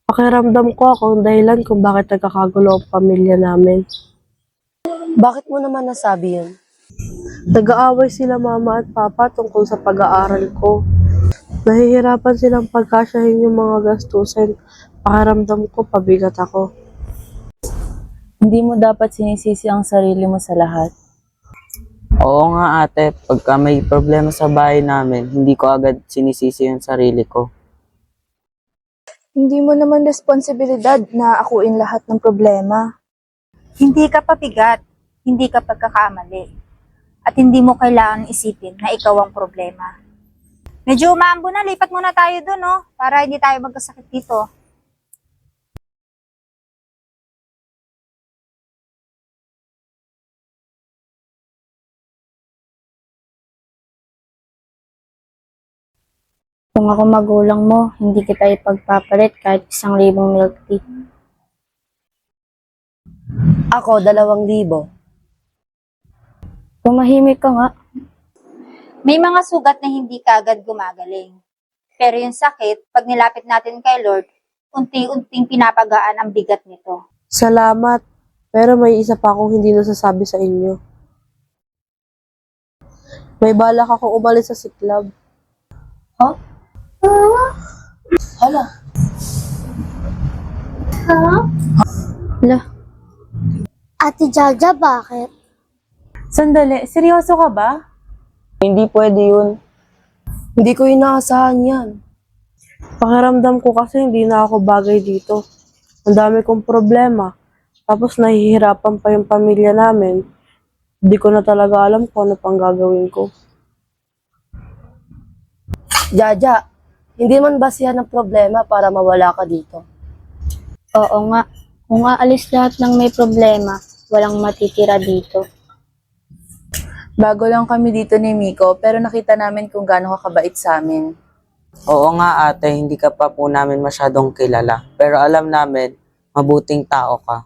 Pakiramdam ko ako ang dahilan kung bakit nagkakagulo ang pamilya namin. Bakit mo naman nasabi yun? Nag-aaway sila mama at papa tungkol sa pag-aaral ko. Nahihirapan silang pagkasyahin yung mga gastusin. Pakiramdam ko pabigat ako. Hindi mo dapat sinisisi ang sarili mo sa lahat. Oo nga ate, pagka may problema sa bahay namin, hindi ko agad sinisisi yung sarili ko. Hindi mo naman responsibilidad na akuin lahat ng problema. Hindi ka pabigat, hindi ka pagkakamali. At hindi mo kailangan isipin na ikaw ang problema. Medyo umaambo na, lipat muna tayo dun, no? Para hindi tayo magkasakit dito. Kung ako magulang mo, hindi kita ipagpapalit kahit 1,000 milk tea. Ako, 2,000. Tumahimik ka nga. May mga sugat na hindi kaagad gumagaling. Pero yung sakit, pag nilapit natin kay Lord, unti-unting pinapagaan ang bigat nito. Salamat, pero may isa pa akong hindi nasasabi sa inyo. May balak akong umalis sa siklab. Hala, Lah, Ate Jaja, bakit? Sandali, seryoso ka ba? Hindi pwede yun. hindi ko inaasahan yan. Pakiramdam ko kasi hindi na ako bagay dito. Ang dami kong problema. Tapos nahihirapan pa yung pamilya namin. Hindi ko na talaga alam kung ano pang gagawin ko. Jaja, hindi man ba siya ng problema para mawala ka dito? oo nga. Kung aalis lahat ng may problema, walang matitira dito. Bago lang kami dito ni Miko, pero nakita namin kung gaano ka kabait sa amin. Oo nga ate, hindi ka pa po namin masyadong kilala. Pero alam namin, mabuting tao ka.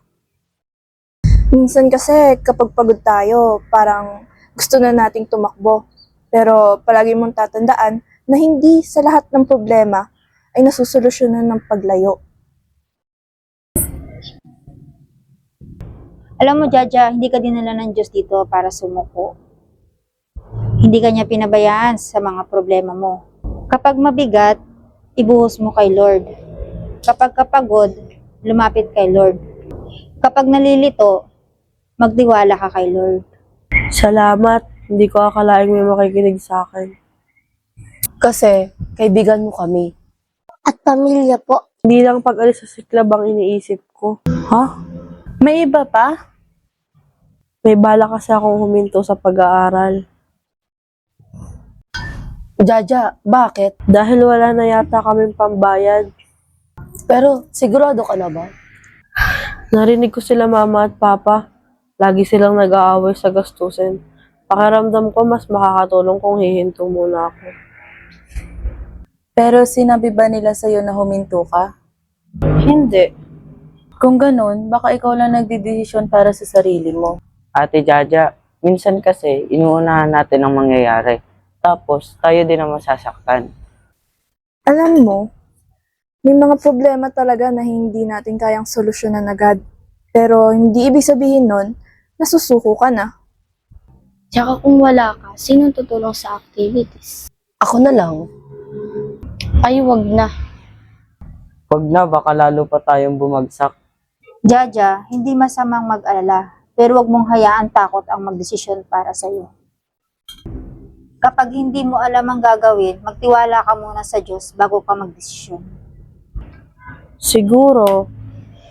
Minsan kasi kapag pagod tayo, parang gusto na nating tumakbo. Pero palagi mong tatandaan na hindi sa lahat ng problema ay nasusolusyonan ng paglayo. Alam mo, Jaja, hindi ka dinala ng Diyos dito para sumuko. Hindi ka niya pinabayaan sa mga problema mo. Kapag mabigat, ibuhos mo kay Lord. Kapag kapagod, lumapit kay Lord. Kapag nalilito, magtiwala ka kay Lord. Salamat, hindi ko akalaing may makikinig sa akin. Kasi, kaibigan mo kami. At pamilya po. Hindi lang pag-alis sa siklab ang iniisip ko. Ha? May iba pa? May bala kasi akong huminto sa pag-aaral. Jaja, bakit? Dahil wala na yata kaming pambayad. Pero, sigurado ka na ba? Narinig ko sila mama at papa. Lagi silang nag-aaway sa gastusin. Pakiramdam ko mas makakatulong kung hihinto muna ako. Pero sinabi ba nila sa'yo na huminto ka? Hindi. Kung ganun, baka ikaw lang nagdidesisyon para sa sarili mo. Ate Jaja, minsan kasi inuunahan natin ang mangyayari. Tapos tayo din ang masasaktan. Alam mo, may mga problema talaga na hindi natin kayang solusyonan agad. Pero hindi ibig sabihin nun, nasusuko ka na. Tsaka kung wala ka, sinong tutulong sa activities? Ako na lang. Ay, wag na. Wag na, baka lalo pa tayong bumagsak. Jaja, hindi masamang mag-alala, pero wag mong hayaan takot ang magdesisyon para sa'yo. Kapag hindi mo alam ang gagawin, magtiwala ka muna sa Diyos bago ka magdesisyon. Siguro,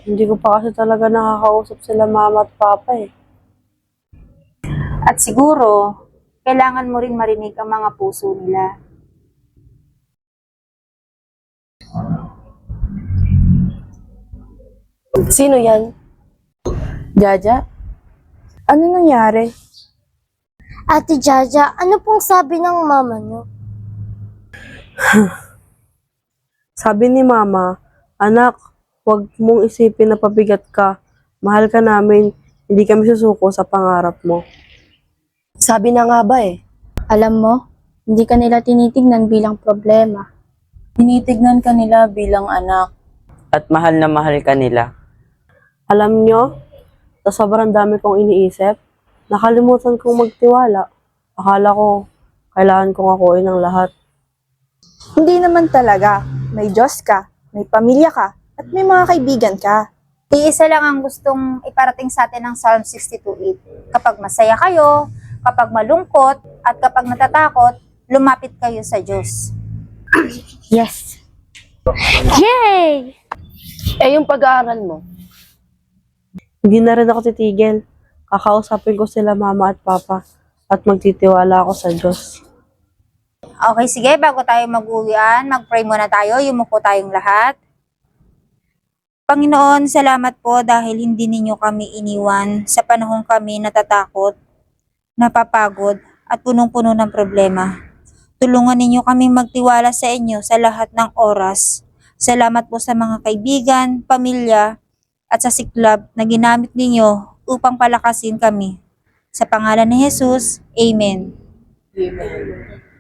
hindi ko pa kasi talaga nakakausap sila mama at papa eh. At siguro, kailangan mo rin marinig ang mga puso nila. Sino yan? Jaja, Ano nangyari? Ate Jaja, ano pong sabi ng mama niyo? Sabi ni mama, anak, huwag mong isipin na pabigat ka. Mahal ka namin, hindi kami susuko sa pangarap mo. Sabi na nga ba eh. Alam mo, hindi ka nila tinitignan bilang problema. tinitignan ka nila bilang anak. at mahal na mahal ka nila. Alam nyo, sa sobrang dami kong iniisip, nakalimutan kong magtiwala. Akala ko, kailangan kong akuin ang lahat. Hindi naman talaga. May Diyos ka, may pamilya ka, at may mga kaibigan ka. Iisa lang ang gustong iparating sa atin ng Psalm 62:8. Kapag masaya kayo, kapag malungkot, at kapag natatakot, lumapit kayo sa Diyos. Yes! Yay! Eh, yung pag-aaral mo, Hindi na rin ako titigil. Kakausapin ko sila mama at papa at magtitiwala ako sa Diyos. Okay, sige, bago tayo mag-uwian, mag-pray muna tayo, yumuko tayong lahat. Panginoon, salamat po dahil hindi ninyo kami iniwan sa panahong kami natatakot, napapagod, at punong-puno ng problema. Tulungan ninyo kami magtiwala sa inyo sa lahat ng oras. Salamat po sa mga kaibigan, pamilya, at sa siklab na ginamit ninyo upang palakasin kami. Sa pangalan ni Jesus, Amen. Amen.